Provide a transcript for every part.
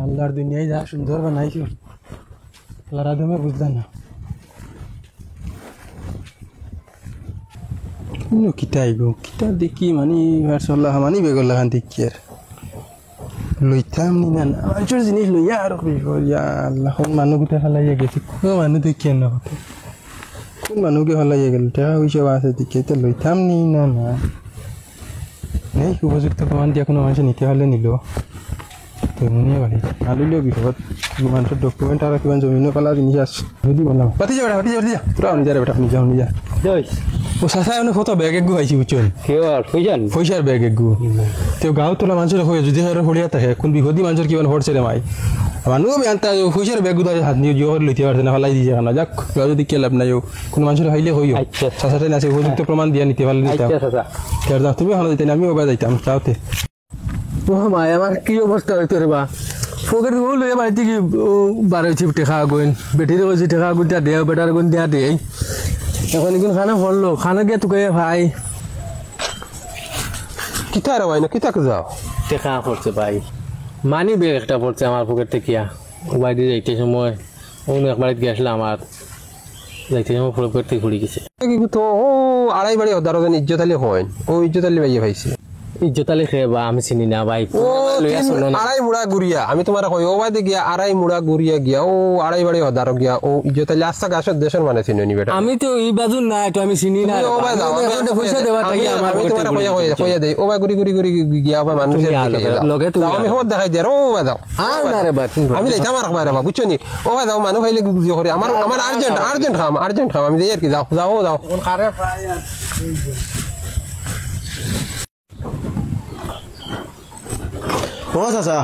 আল্লাহর দুনিয়ায় যা সুন্দর বানাইছো আল্লাহর আদমে বুঝলাম না কিতাই গো কিতা দেখি মানে মাশাআল্লাহ মানি বেগল লাগান দেখি আর লইতাম নি না আজর জিনিস লইয়া আর ইয়া আল্লাহ কোন মানুষ গুটা হালাইয়া গেছে কোন মানুষ দেখি না কোন মানুষকে হালাইয়া গেল টাকা পয়সা আছে দেখি তো লইতাম নি না না নেই উপযুক্ত প্রমাণ দিয়ে কোনো মানুষ নিতে হলে নিল তেমনি বাড়ি আলুলেও বিপদ মানুষের ডকুমেন্ট আর কিমান জমিনে পালা জিনিস আছে যদি বললাম পাতি যা পুরা নিজের বেটা নিজা ও সাসা এনে কত ব্যাগ একগু আইছি বুঝছেন কেউ আর পয়সার ব্যাগ একগু তেও গাঁও তোলা মানুষের হয়ে যদি আর হলিয়া থাকে কোন বিপদী মানুষের কিমান হরছে রে মাই মানুষ আনতা পয়সার ব্যাগ গুদা হাত নিয়ে জোর লইতে পারছে না হলাই দিছে না যাক যদি কে লাভ নাই কোন মানুষের হইলে হইও সাসাটাই আছে উপযুক্ত প্রমাণ দিয়া নিতে পারলে নিতাম আচ্ছা তুমি হলো দিতে আমি ওবা যাইতাম চাওতে ও মাই আমার কি অবস্থা হইতো রে বা ফোকের গুলো লইয়া বাড়িতে কি বারোছি টেকা গইন বেটির কইছি টেকা গুটা দেও বেটার গুন দিয়া দেই এখন এখন খানা পড়লো খানা গিয়ে তোকে ভাই কিতা রে ভাই না কিতা যাও টেকা পড়ছে ভাই মানি ব্যাগ একটা পড়ছে আমার পকেট থেকে বাইরে যাইতে সময় অন্য একবার গেছিলাম আমার যাইতে সময় পকেট থেকে ঘুরে গেছে তো ও আড়াই বাড়ি দারোগান ইজ্জত আলী হয় ও ইজ্জত আলী ভাইয়া পাইছে ইজ্জত আলী খেয়ে বা আমি চিনি না ভাই আড়াই মুড়া গুড়িয়া আমি তোমার কই ও বাইতে গিয়া আড়াই মুড়া গুড়িয়া গিয়া ও আড়াই বাড়ি দারো গিয়া ও ইজ্জত আলী আস্থা গাছের দেশের মানে চিনি নি বেটা আমি তো এই বাজু না তো আমি চিনি না ও ভাই দাও পয়সা দেবা তাই আমার তোমার পয়সা দেই ও ভাই গুড়ি গিয়া ভাই মানুষের লগে তো আমি খবর দেখাই দে ও ভাই দাও না রে বাত আমি দেইতাম আর ভাই রে বাবা বুঝছো নি ও ভাই দাও মানুষ হইলে গুজি করে আমার আর্জেন্ট খাম আমি দেই আর কি যাও কোন খারে প্রায় ও চাচা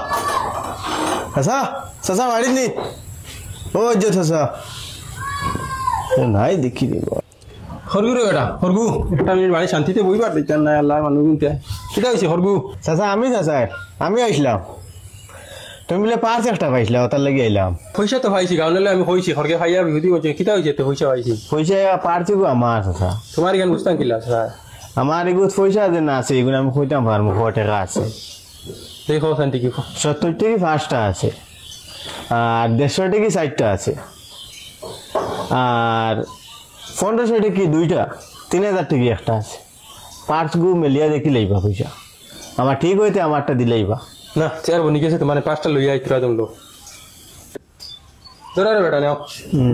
চাচা চাচা বাড়িত নি ও যে চাচা নাই দেখি হরগু রে বেটা হরগু একটা মিনিট বাড়ি শান্তিতে বইবার দিতেন না আল্লাহ মানুষ কিনতে কিটা হয়েছে হরগু চাচা আমি আইসলাম তুমি বলে 5 একটা পাইছিলা তার লাগি আইলাম পয়সা তো পাইছি গাউলে আমি হইছি হরগে ভাইয়া বিহুদি বলছে কিটা হয়েছে তো পয়সা পাইছি পয়সা পারছি গো আমার চাচা তোমার এখানে বুঝতাম কিলা স্যার আমার এগুলো পয়সা যে না আছে এগুলো আমি কইতাম পারবো কত টাকা আছে দেখো শান্তি কি 70 টাকা 5টা আছে আর 150 টাকা 60টা আছে আর 1500 টাকা কি 2টা 3000 টাকা একটা আছে পাঁচ গু মিলিয়া দেখি লইবা পয়সা আমার ঠিক হইতে আমারটা দিলাইবা না চার বনি গেছে তোমার 5টা লইয়া আইতরা দমলো ধরে রে বেটা নাও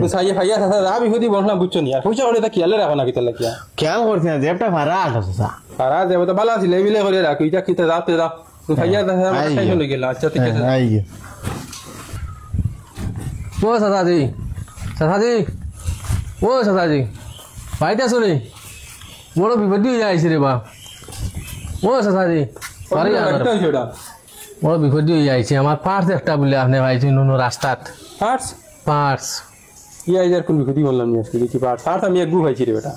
তো সাইয়া ভাইয়া সাথে আমি হদি বলনা বুঝছো নি আর পয়সা ওরে তা কিয়ালে রাখো না কিতা লাগিয়া কেন করছিস না জেবটা ভাড়া আছে চাচা ভাড়া দেব তো ভালো আছে লেবিলে করে রাখো এটা কিতা যাতে দাও তো ভাইয়া দাদা আমার টাইম হয়ে গেল আচ্ছা ঠিক আছে আই গে ও চাচাজি ও চাচাজি বাড়িতে আসো রে বড় বিপত্তি হয়ে যাইছে রে বা ও চাচাজি বড় বিপত্তি হয়ে যাইছে আমার পার্স একটা বলে আপনি ভাইছি নুনো রাস্তাত পার্স ইয়া ইজার কোন বিপত্তি বললাম নি আজকে দেখি পার্স আমি এক গু ভাইছি রে বেটা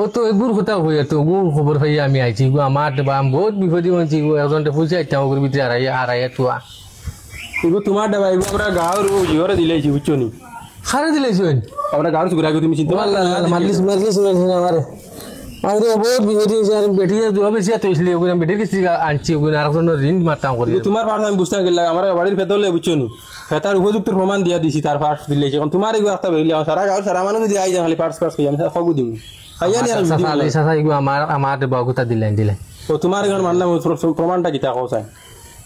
ও তো এগুর কথা হয়ে তো গুর খবর পাই আমি আইছি গো আমার বাম বহুত বিপত্তি হইছি গো একজনটা পয়সা আইতা ওর ভিতরে আড়াইয়া তুয়া এগো তোমার ডাবা এগো আমরা গাঁর জিওরে দিলেছি বুঝছো নি খারে দিলেছেন আমরা গাঁর সুগরা গো তুমি চিন্তা মারলিস আমারে আরে বহুত বিপত্তি হইছে আর বেটিয়া দুয়া বেশি তো ইসলে ওগুলো বেটির কিছু আনছি ওগুলো আরেকজন ঋণ মারতাম করি তোমার পার্স আমি বুঝতে গেলাম আমার বাড়ির ভেতরে বুঝছো নি ফেতার উপযুক্ত প্রমাণ দিয়া দিছি তার পার্স দিলেছি এখন তোমার এগো একটা বেরিয়ে সারা গাঁর সারা মানুষ যদি আই যায় খালি পার্স কই আমি সব দিব আইয়া নি আর সাসা এগো আমার বাগুতা দিলেন ও তোমার এখন মানলাম প্রমাণটা কি তা কোসায়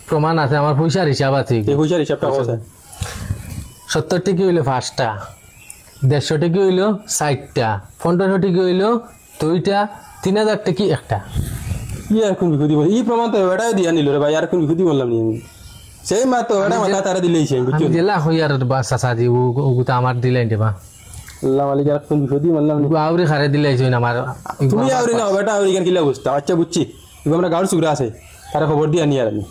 প্রমাণ আছে আমার পয়সার হিসাব আছে এই পয়সার হিসাবটা কোসায় 70 টাকা হইলো 5টা 150 টাকা হইলো 60টা 1500 টাকা হইলো 2টা 3000 টাকা একটা ই আর কোন বিপত্তি বল এই প্রমাণ তো এটাও দিয়া নিল রে ভাই আর কোন বিপত্তি বললাম নি আমি সেই মা তো এটা মাথা তারা দিলেইছে বুঝছো দিলা হইয়ার বাস চাচাজি ওগুতা আমার দিলেন দেবা আল্লাহ মালিক আর কোন বিপত্তি বললাম নি আউরি খারে দিলাইছ আমার তুমি আউরি না বেটা আউরি কেন কিলা বুঝতা আচ্ছা বুঝছি এগো আমরা গাঁর সুগরা আছে তার খবর দিয়া নি আর আমি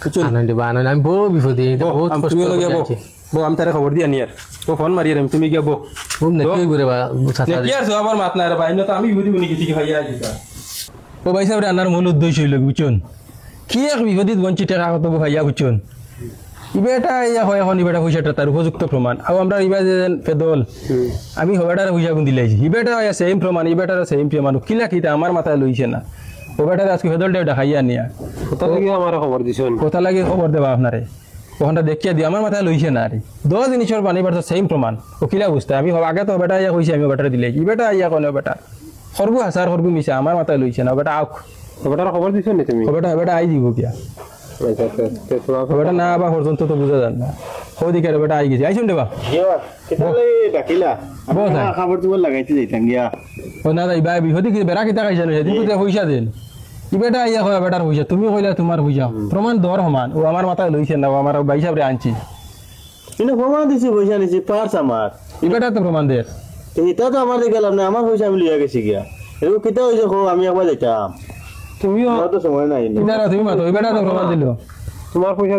বুঝছো আনন্দ বানন্দ আমি বড় বিপদে বহুত কষ্ট করছি বো আমি তারে খবর দিয়া নি আর ও ফোন মারি আর তুমি গিয়া বো বুম নেকি করে বা চাচাজি কি আর আমার মাত না রে ভাই না তো আমি বুঝি বনি কিছু ভাইয়া দিতা ও ভাই সাহেব রান্নার মূল উদ্দেশ্য হইল বুঝছুন কি এক বিপদীত বঞ্চিত টাকা কত ভাইয়া বুঝছুন ইবেটা ইয়া হয় এখন ইবেটা পয়সাটা তার উপযুক্ত প্রমাণ আর আমরা ইবা যে পেদল আমি হবেটার পয়সা গুন দিলাইছি ইবেটা সেম প্রমাণ ইবেটার সেম প্রমাণ কিলা কিটা আমার মাথায় লইছে না ওবেটার আজকে পেদলটা দেখাইয়া নিয়া কথা লাগি আমার খবর দিছেন কথা লাগি খবর দেবা আপনারে ওখানটা দেখিয়ে দিই আমার মাথায় লইছে না আরে 10 জিনিসের পানি বাড়ছে সেম প্রমাণ ও কিলা বুঝতে আমি আগে তো বেটা ইয়া কইছি আমি বেটা দিলে কি বেটা ইয়া কোন বেটা সর্বু হাসার সর্বু মিশা আমার মাথায় লইছে না বেটা আউক বেটার খবর দিছ নি তুমি বেটা বেটা আই দিব কিয়া বেটা না বা পর্যন্ত তো বুঝা যান না ওদিকে বেটা আই গেছে আইছুন দেবা কেতালে ডাকিলা বল খবর তোমার লাগাইতে যাইতাম গিয়া ও না ভাই ভাই বিহতি কি বেড়া কিতা খাইছে না সেদিন তো পয়সা দেন কি বেটা ইয়া হয় বেটার পয়সা তুমি কইলা তোমার পয়সা প্রমাণ দর সমান ও আমার মাথায় লইছে না ও আমার ভাই সাহেব রে আনছি কিন্তু প্রমাণ দিছি পয়সা নিছি পার্স আমার এই বেটা তো প্রমাণ দে এটা তো আমার দিকে লাভ নাই আমার পয়সা আমি লিয়া গেছি গিয়া এরকম কিতা হইছে আমি একবার যাইতাম তুমিও তো সময় নাই কিনা তুমি মাতো এই বেটা তো প্রমাণ দিল তোমার পয়সা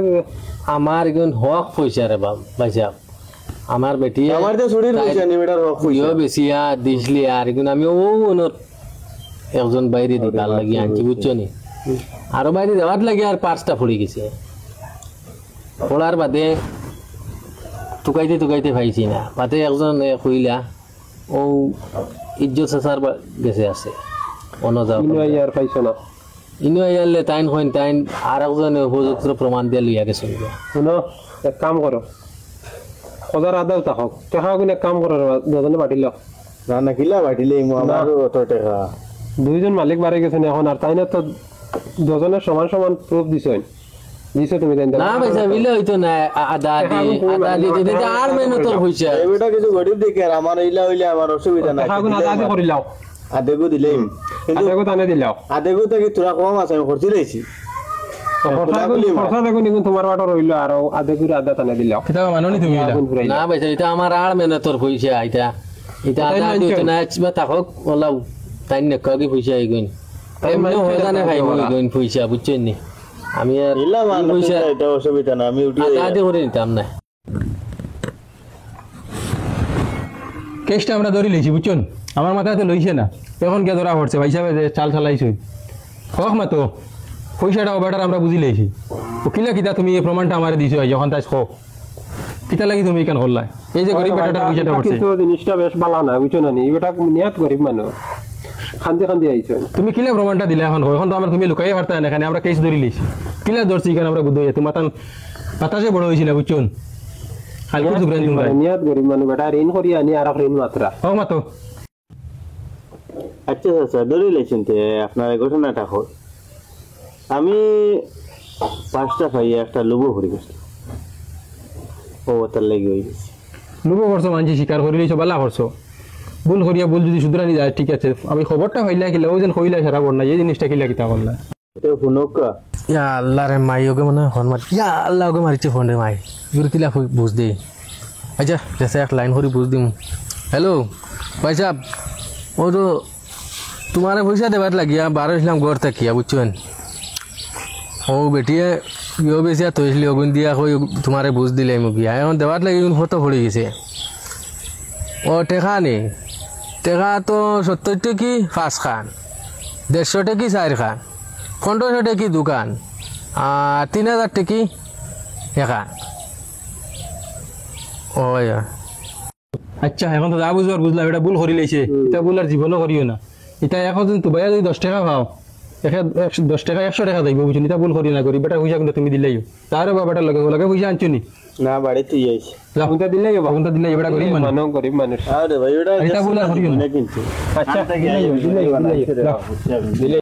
আমার এখন হক পয়সা রে ভাই সাহেব আমার বেটি আমার তো ছুটির পয়সা নি বেটার হক ইয়ো বেশিয়া দিসলি আর এখন আমি ও ওনর একজন বাইরে দিবার লাগি আনছি বুঝছো নি আরো বাইরে দেওয়ার লাগে আর পাঁচটা ফুড়ে গেছে পড়ার বাদে টুকাইতে পাইছি না বাদে একজন কইলা ও ইজ্জত সাসার গেছে আছে অন্য যাও আর পাইছো না ইনো আইলে তাইন হইন তাইন আর একজনে উপযুক্ত প্রমাণ দিয়ে লইয়া গেছে শুনো এক কাম করো খোদার আদাও থাকক টাকা কিনে এক কাম করো দুজনে বাটিল রান্না কিলা বাটিলে আমার অত টাকা দুইজন মালিক বাড়ি গেছেন এখন আর তাই না তো দুজনের সমান সমান প্রুফ দিছেন দিছো তুমি দেন না ভাই সাহেব ইলে হইতো না আদা দিতে আর মেহনত তোর হইছে এই বেটা কিছু গরিব দেখে আর আমার ইলা হইলে আমার অসুবিধা নাই টাকা গুলো আদা করে লাও আদেগো দিলেই কিন্তু আদাকে তানে দিলাও আদেগো থেকে তোরা কম আছে আমি খরচি লইছি খরচা দেখুন কিন্তু তোমার বাটা রইলো আর আদা করে আদা তানে দিলাও কিতা মাননি তুমি না ভাই সাহেব এটা আমার আর মেহনত তোর হইছে এটা আদা দিতে না বা তাকক ওলাও তাই না কগে পয়সা আইগুন এমনি হয়ে জানে ভাই গুন পয়সা বুঝছেন নি আমি আর ইলা মান পয়সা এটা অসুবিধা না আমি উঠি আদা দিয়ে করে নিতাম না কেসটা আমরা ধরে লইছি বুঝছেন আমার মাথায় তো লইছে না এখন কে ধরা পড়ছে ভাই সাহেব চাল চালাইছই হোক মা তো পয়সাটাও বেটার আমরা বুঝি লইছি ও কিলা কিতা তুমি এই প্রমাণটা আমারে দিছো যখন তাই হোক কিতা লাগি তুমি কেন করলা এই যে গরিব বেটাটা পয়সাটা পড়ছে কিন্তু জিনিসটা বেশ ভালো না বুঝছো না নি এটা নিয়াত গরিব মানুষ খান্দি আইছো তুমি কিলা প্রমাণটা দিলে এখন এখন তো আমরা তুমি লুকাই পারতা না এখানে আমরা কেস ধরে লইছি কিলা ধরছি এখানে আমরা বুদ্ধ তোমার তান বাতাসে বড় হয়েছিল বুঝছেন কালকে দুগ্রান তোমরা নিয়াত গরিব মানুষ বেটা ঋণ করি আনি আর ঋণ মাত্রা হোক মা তো আচ্ছা আচ্ছা ধরে লইছেন তে আপনার ঘটনাটা হল আমি 5টা পাইয়া একটা লোভো ভরে গেছি ও তার লাগি হয়ে গেছে লুবো করছো মানছি স্বীকার করে লইছো বালা করছো ভুল করিয়া ভুল যদি শুধরানি যায় ঠিক আছে আমি খবরটা হইলা কিলা ও যেন কইলা সারা বড় না এই জিনিসটা কিলা কিতা করলা এটা শুনকা ইয়া আল্লাহ রে মাই ওকে মনে ফোন মার ইয়া আল্লাহ ওকে মারিছে ফোন রে মাই গুরু কিলা বুঝ দে আচ্ছা জেসে এক লাইন করে বুঝ দিম হ্যালো ভাই সাহেব ও তো তোমারে পয়সা দেবার লাগিয়া বারো ইসলাম ঘর থাকিয়া বুঝছেন ও বেটিয়ে ইয়ে বেশিয়া তৈসলি অগুন দিয়া কই তোমারে বুঝ দিলে মুখিয়া এখন দেবার লাগি ফটো পড়ে গেছে ও টেকা নেই টেকা তো 70 টাকি 5 খান 150 টাকি 4 খান 1500 টাকি দোকান আর 3000 টাকি এখান ও আচ্ছা এখন তো যা বুঝবার বুঝলাম এটা ভুল করি লাইছে এটা ভুল আর জীবনও করিও না এটা এখন তো ভাইয়া যদি 10 টাকা পাও 10 টাকা 100 টাকা দেবো বুঝুন এটা ভুল করি না করি বেটা পয়সা কিন্তু তুমি দিলেই তারও বাবাটার লগে লগে পয়সা আনছো নি না বাড়িতে যাইছি কোনটা দিলে কোনটা দিলে বেটা গরিব মানুষ গরিব মানুষ আরে ভাই এটা ভুল আর করিও না কিন্তু আচ্ছা দিলে